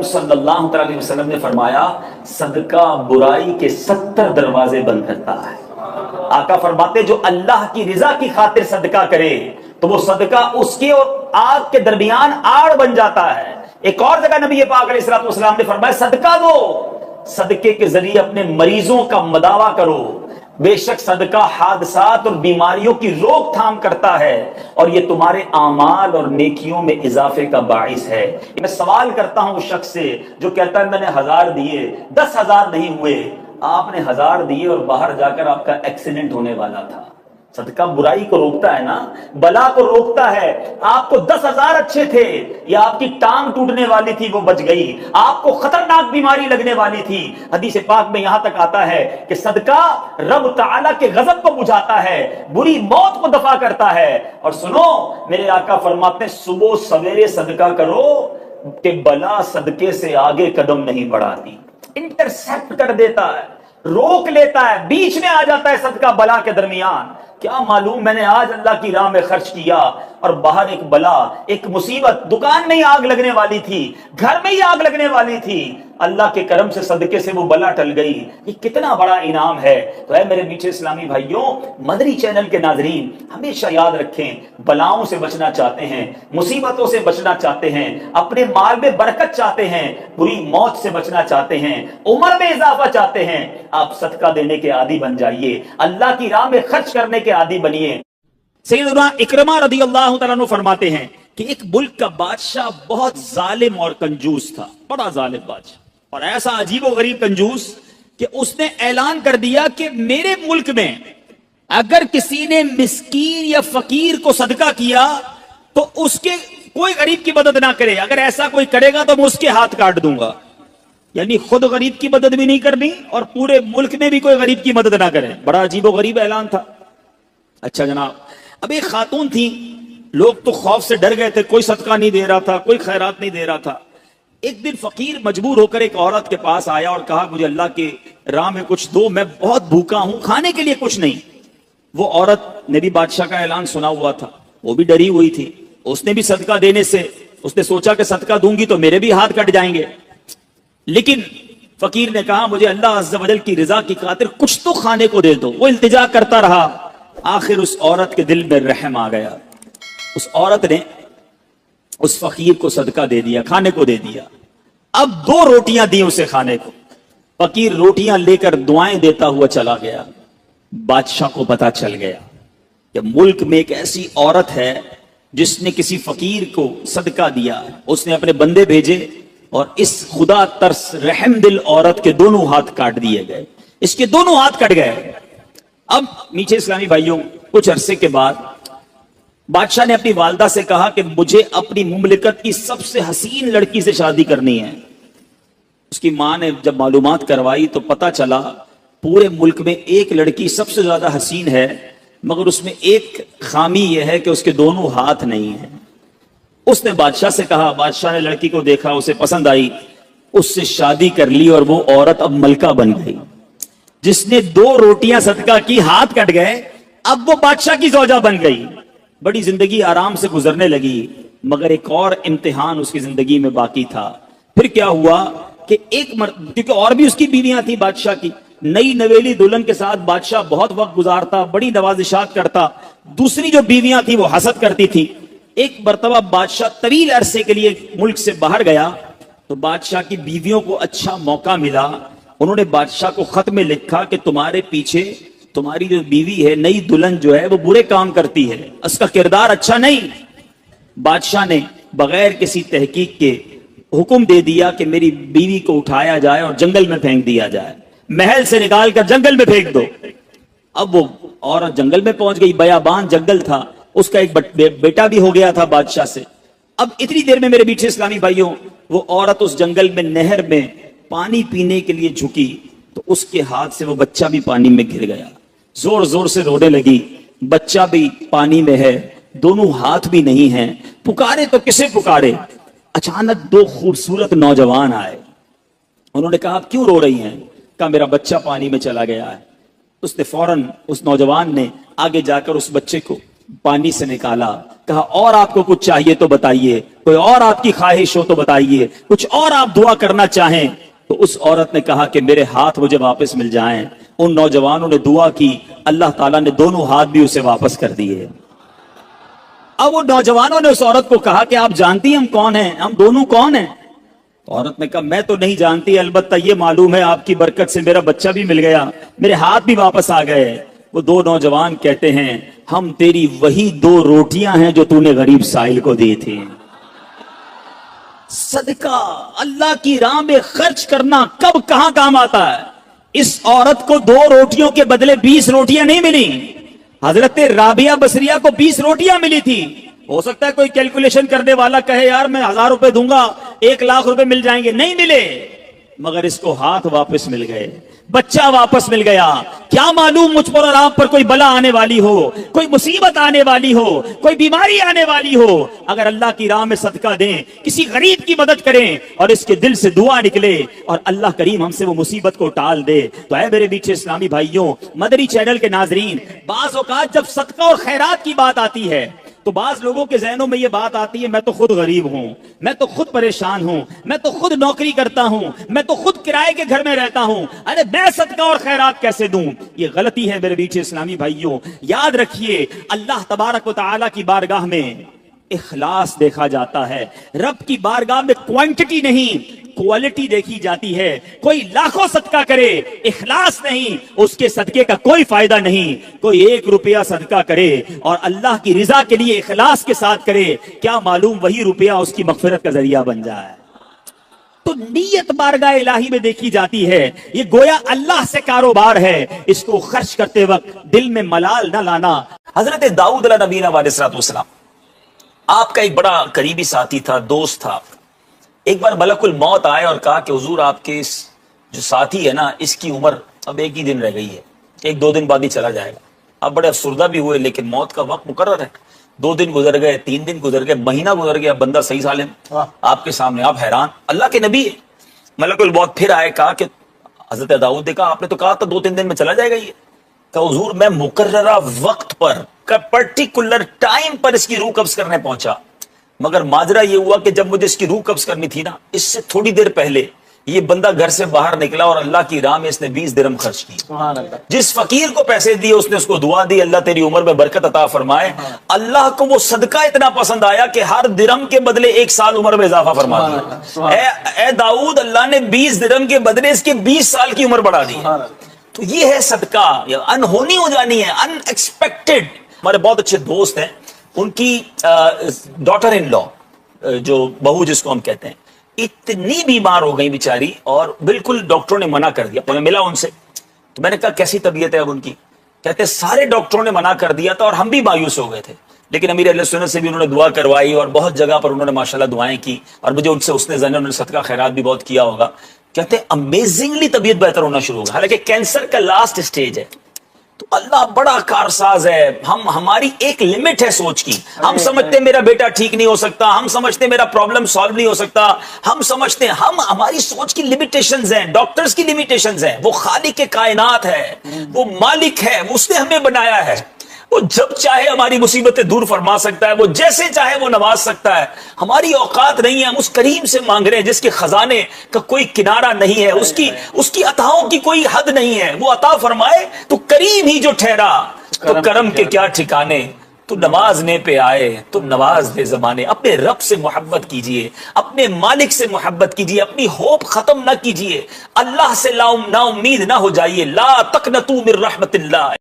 صلی اللہ علیہ وسلم نے فرمایا صدقہ برائی کے 70 دروازے بند کرتا ہے۔ آقا فرماتے جو اللہ کی رضا کی خاطر صدقہ کرے تو وہ صدقہ اس کے اور آگ کے درمیان آڑ بن جاتا ہے۔ ایک اور جگہ نبی پاک علیہ الصلوۃ والسلام نے فرمایا صدقہ دو، صدقے کے ذریعے اپنے مریضوں کا مداوا کرو، بے شک صدقہ حادثات اور بیماریوں کی روک تھام کرتا ہے اور یہ تمہارے اعمال اور نیکیوں میں اضافے کا باعث ہے۔ میں سوال کرتا ہوں اس شخص سے جو کہتا ہے میں نے 1000 دیے 10,000 نہیں ہوئے۔ آپ نے 1000 دیے اور باہر جا کر آپ کا ایکسیڈنٹ ہونے والا تھا۔ صدقہ برائی کو روکتا ہے نا، بلا کو روکتا ہے۔ آپ کو 10,000 اچھے تھے یا آپ کی ٹانگ ٹوٹنے والی تھی وہ بچ گئی، آپ کو خطرناک بیماری لگنے والی تھی۔ حدیث پاک میں یہاں تک آتا ہے کہ صدقہ رب تعالیٰ کے غضب کو بجھاتا ہے، بری موت کو دفع کرتا ہے۔ اور سنو میرے آقا فرماتے ہیں صبح سویرے صدقہ کرو کہ بلا صدقے سے آگے قدم نہیں بڑھاتی، انٹرسیپٹ کر دیتا ہے، روک لیتا ہے، بیچ میں آ جاتا ہے صدقہ بلا کے درمیان۔ کیا معلوم میں نے آج اللہ کی راہ میں خرچ کیا اور باہر ایک بلا، ایک مصیبت، دکان میں ہی آگ لگنے والی تھی، گھر میں ہی آگ لگنے والی تھی، اللہ کے کرم سے صدقے سے وہ بلا ٹل گئی۔ یہ کتنا بڑا انعام ہے۔ تو اے میرے میٹھے اسلامی بھائیوں، مدنی چینل کے ناظرین ہمیشہ یاد رکھیں، بلاؤں سے بچنا چاہتے ہیں، مصیبتوں سے بچنا چاہتے ہیں، اپنے مال میں برکت چاہتے ہیں، بری موت سے بچنا چاہتے ہیں، عمر میں اضافہ چاہتے ہیں، آپ صدقہ دینے کے عادی بن جائیے، اللہ کی راہ میں خرچ کرنے کے عادی بنیے۔ سیدنا اکرمہ رضی اللہ تعالیٰ عنہ فرماتے ہیں کہ ایک ملک کا بادشاہ بہت ظالم اور کنجوس تھا، بڑا ظالم بادشاہ، اور ایسا عجیب و غریب کنجوس کہ اس نے اعلان کر دیا کہ میرے ملک میں اگر کسی نے مسکین یا فقیر کو صدقہ کیا تو اس کے کوئی غریب کی مدد نہ کرے، اگر ایسا کوئی کرے گا تو میں اس کے ہاتھ کاٹ دوں گا۔ یعنی خود غریب کی مدد بھی نہیں کرنی اور پورے ملک میں بھی کوئی غریب کی مدد نہ کرے۔ بڑا عجیب و غریب اعلان تھا۔ اچھا جناب، اب ایک خاتون تھی، لوگ تو خوف سے ڈر گئے تھے، کوئی صدقہ نہیں دے رہا تھا، کوئی خیرات نہیں دے رہا تھا۔ ایک دن فقیر مجبور ہو کر ایک عورت کے پاس آیا اور کہا مجھے اللہ کے راہ میں کچھ دو، میں بہت بھوکا ہوں، کھانے کے لیے کچھ نہیں۔ وہ عورت نے بھی بادشاہ کا اعلان سنا ہوا تھا، وہ بھی ڈری ہوئی تھی، اس نے بھی صدقہ دینے سے اس نے سوچا کہ صدقہ دوں گی تو میرے بھی ہاتھ کٹ جائیں گے، لیکن فقیر نے کہا مجھے اللہ عز و جل کی رضا کی خاطر کچھ تو کھانے کو دے دو۔ وہ التجا کرتا رہا، آخر اس عورت کے دل میں رحم آ گیا، اس عورت نے اس فقیر کو صدقہ دے دیا، کھانے کو دے دیا۔ اب 2 روٹیاں دی اسے کھانے کو، فقیر روٹیاں لے کر دعائیں دیتا ہوا چلا گیا۔ بادشاہ کو پتا چل گیا کہ ملک میں ایک ایسی عورت ہے جس نے کسی فقیر کو صدقہ دیا۔ اس نے اپنے بندے بھیجے اور اس خدا ترس رحم دل عورت کے دونوں ہاتھ کاٹ دیے گئے، اس کے دونوں ہاتھ کٹ گئے۔ اب میٹھے اسلامی بھائیوں، کچھ عرصے کے بعد بادشاہ نے اپنی والدہ سے کہا کہ مجھے اپنی مملکت کی سب سے حسین لڑکی سے شادی کرنی ہے۔ اس کی ماں نے جب معلومات کروائی تو پتا چلا پورے ملک میں ایک لڑکی سب سے زیادہ حسین ہے، مگر اس میں ایک خامی یہ ہے کہ اس کے دونوں ہاتھ نہیں ہیں۔ اس نے بادشاہ سے کہا، بادشاہ نے لڑکی کو دیکھا، اسے پسند آئی، اس سے شادی کر لی اور وہ عورت اب ملکہ بن گئی۔ جس نے 2 روٹیاں صدقہ کی، ہاتھ کٹ گئے، اب وہ بادشاہ کی زوجہ بن گئی، بڑی زندگی آرام سے گزرنے لگی۔ مگر ایک اور امتحان اس کی زندگی میں باقی تھا۔ پھر کیا ہوا کہ کیونکہ اور بھی اس کی بیویاں تھیں بادشاہ کی، نئی نویلی دلہن کے ساتھ بادشاہ بہت وقت گزارتا، بڑی نوازشات کرتا، دوسری جو بیویاں تھیں وہ حسد کرتی تھی۔ ایک مرتبہ بادشاہ طویل عرصے کے لیے ملک سے باہر گیا تو بادشاہ کی بیویوں کو اچھا موقع ملا، انہوں نے بادشاہ کو خط میں لکھا کہ تمہارے پیچھے تمہاری جو بیوی ہے، نئی دلہن جو ہے، وہ برے کام کرتی ہے، اس کا کردار اچھا نہیں۔ بادشاہ نے بغیر کسی تحقیق کے حکم دے دیا کہ میری بیوی کو اٹھایا جائے اور جنگل میں پھینک دیا جائے، محل سے نکال کر جنگل میں پھینک دو۔ اب وہ عورت جنگل میں پہنچ گئی، بیابان جنگل تھا، اس کا ایک بیٹا بھی ہو گیا تھا بادشاہ سے۔ اب اتنی دیر میں میرے میٹھے اسلامی بھائیوں، وہ عورت اس جنگل میں نہر میں پانی پینے کے لیے جھکی تو اس کے ہاتھ سے وہ بچہ بھی پانی میں گر گیا، زور زور سے رونے لگی، بچہ بھی پانی میں ہے، دونوں ہاتھ بھی نہیں ہیں، پکارے تو کسے پکارے؟ اچانک 2 خوبصورت نوجوان آئے، انہوں نے کہا آپ کیوں رو رہی ہیں؟ کہا میرا بچہ پانی میں چلا گیا ہے۔ اس نے فوراً اس نوجوان نے آگے جا کر اس بچے کو پانی سے نکالا, کہا اور آپ کو کچھ چاہیے تو بتائیے, کوئی اور آپ کی خواہش ہو تو بتائیے, کچھ اور آپ دعا کرنا چاہیں. تو اس عورت نے کہا کہ میرے ہاتھ مجھے واپس مل جائیں. ان نوجوانوں نے دعا کی, اللہ تعالیٰ نے دونوں ہاتھ بھی اسے واپس کر دیے. اب وہ نوجوانوں نے اس عورت کو کہا کہ آپ جانتی ہیں ہم کون ہیں, ہم دونوں کون ہیں؟ عورت نے کہا میں تو نہیں جانتی, البتہ یہ معلوم ہے آپ کی برکت سے میرا بچہ بھی مل گیا, میرے ہاتھ بھی واپس آ گئے. وہ دو نوجوان کہتے ہیں ہم تیری وہی 2 روٹیاں ہیں جو تو نے غریب سائل کو دی تھی. صدقہ اللہ کی راہ میں خرچ کرنا کب کہاں کام آتا ہے. اس عورت کو 2 روٹیوں کے بدلے 20 روٹیاں نہیں ملی. حضرت رابعہ بصریہ کو 20 روٹیاں ملی تھی. ہو سکتا ہے کوئی کیلکولیشن کرنے والا کہے یار میں 1000 روپے دوں گا 1 لاکھ روپے مل جائیں گے. نہیں ملے, مگر اس کو ہاتھ واپس مل گئے, بچہ واپس مل گیا. کیا معلوم مجھ پر اور آپ پر کوئی بلا آنے والی ہو, کوئی مصیبت آنے والی ہو, کوئی بیماری آنے والی ہو, اگر اللہ کی راہ میں صدقہ دیں, کسی غریب کی مدد کریں اور اس کے دل سے دعا نکلے اور اللہ کریم ہم سے وہ مصیبت کو ٹال دے. تو اے میرے میٹھے اسلامی بھائیوں, مدنی چینل کے ناظرین, بعض اوقات جب صدقہ اور خیرات کی بات آتی ہے تو بعض لوگوں کے ذہنوں میں یہ بات آتی ہے میں تو خود غریب ہوں, میں تو خود پریشان ہوں, میں تو خود نوکری کرتا ہوں, میں تو خود کرائے کے گھر میں رہتا ہوں, ارے میں صدقہ اور خیرات کیسے دوں. یہ غلطی ہے میرے میٹھے اسلامی بھائیوں. یاد رکھیے اللہ تبارک و تعالیٰ کی بارگاہ میں اخلاص دیکھا جاتا ہے. رب کی بارگاہ میں کوانٹٹی نہیں کوالٹی دیکھی جاتی ہے. کوئی لاکھوں صدقہ کرے, اخلاص نہیں, اس کے صدقے کا کوئی فائدہ نہیں. کوئی 1 روپیہ صدقہ کرے اور اللہ کی رضا کے لیے اخلاص کے ساتھ کرے, کیا معلوم وہی روپیہ اس کی مغفرت کا ذریعہ بن جائے. تو نیت بارگاہ الہی میں دیکھی جاتی ہے. یہ گویا اللہ سے کاروبار ہے, اس کو خرچ کرتے وقت دل میں ملال نہ لانا. حضرت داؤد علیہ نبینا علیہ السلام آپ کا ایک بڑا قریبی ساتھی تھا, دوست تھا. ایک بار ملک الموت آئے اور کہا کہ حضور آپ کے اس جو ساتھی ہے نا اس کی عمر اب 1 ہی دن رہ گئی ہے, 1-2 دن بعد ہی چلا جائے گا. آپ بڑے افسردہ بھی ہوئے, لیکن موت کا وقت مقرر ہے. 2 دن گزر گئے, 3 دن گزر گئے, مہینہ گزر گیا, بندہ صحیح سالم آپ کے سامنے, آپ حیران, اللہ کے نبی ہے. ملک الموت پھر آئے, کہا کہ حضرت داؤد نے کہا آپ نے تو کہا تھا 2-3 دن میں چلا جائے گا. یہ کہ حضور میں مقررہ وقت پر پرٹیکولر ٹائم پر اس کی روح قبض کرنے پہنچا, مگر ماجرا یہ ہوا کہ جب مجھے اس کی روح قبض کرنی تھی نا, اس سے تھوڑی دیر پہلے یہ بندہ گھر سے باہر نکلا اور اللہ کی راہ میں اس نے 20 درہم خرچ کی. جس فقیر کو پیسے دیے اس نے اس کو دعا دی, اللہ تیری عمر میں برکت عطا فرمائے. اللہ کو وہ صدقہ اتنا پسند آیا کہ ہر درہم کے بدلے 1 سال عمر میں اضافہ فرما دیا. اے داؤد, اللہ نے 20 درہم کے بدلے اس کے 20 سال کی عمر بڑھا دی. تو یہ ہے صدقہ, انہونی ہو جانی ہے, ان ایکسپیکٹڈ. ہمارے بہت اچھے دوست ہیں, ان کی ڈاٹر ان لا, جو بہو جس کو ہم کہتے ہیں, اتنی بیمار ہو گئی بیچاری, اور بالکل ڈاکٹروں نے منع کر دیا. میں ملا ان سے تو میں نے کہا کیسی طبیعت ہے اب ان کی؟ کہتے سارے ڈاکٹروں نے منع کر دیا تھا اور ہم بھی مایوس ہو گئے تھے, لیکن امیر اہل سنت سے بھی انہوں نے دعا کروائی اور بہت جگہ پر انہوں نے ماشاءاللہ دعائیں کی, اور مجھے ان سے اس نے انہوں نے صدقہ خیرات بھی بہت کیا ہوگا. کہتے ہیں امیزنگلی طبیعت بہتر ہونا شروع ہوگا, حالانکہ کینسر کا لاسٹ سٹیج ہے. تو اللہ بڑا کارساز ہے. ہماری ایک لمٹ ہے سوچ کی. ہم سمجھتے ہیں میرا بیٹا ٹھیک نہیں ہو سکتا, ہم سمجھتے ہیں میرا پرابلم سالو نہیں ہو سکتا, ہم سمجھتے ہیں ہماری سوچ کی لمیٹیشنز ہیں, ڈاکٹرز کی لمیٹیشنز ہیں. وہ خالق کائنات ہے, وہ مالک ہے, اس نے ہمیں بنایا ہے. وہ جب چاہے ہماری مصیبتیں دور فرما سکتا ہے, وہ جیسے چاہے وہ نواز سکتا ہے. ہماری اوقات نہیں ہے, ہم اس کریم سے مانگ رہے ہیں جس کے خزانے کا کوئی کنارہ نہیں ہے, اس کی عطاؤں کی کوئی حد نہیں ہے. وہ عطا فرمائے تو کریم ہی جو ٹھہرا, تو کرم کے کیا ٹھکانے. تو نوازنے پہ آئے تو نواز دے زمانے. اپنے رب سے محبت کیجئے, اپنے مالک سے محبت کیجئے, اپنی ہوپ ختم نہ کیجئے, اللہ سے نا امید نہ ہو جائیے. لا تقنطوا من رحمت اللہ.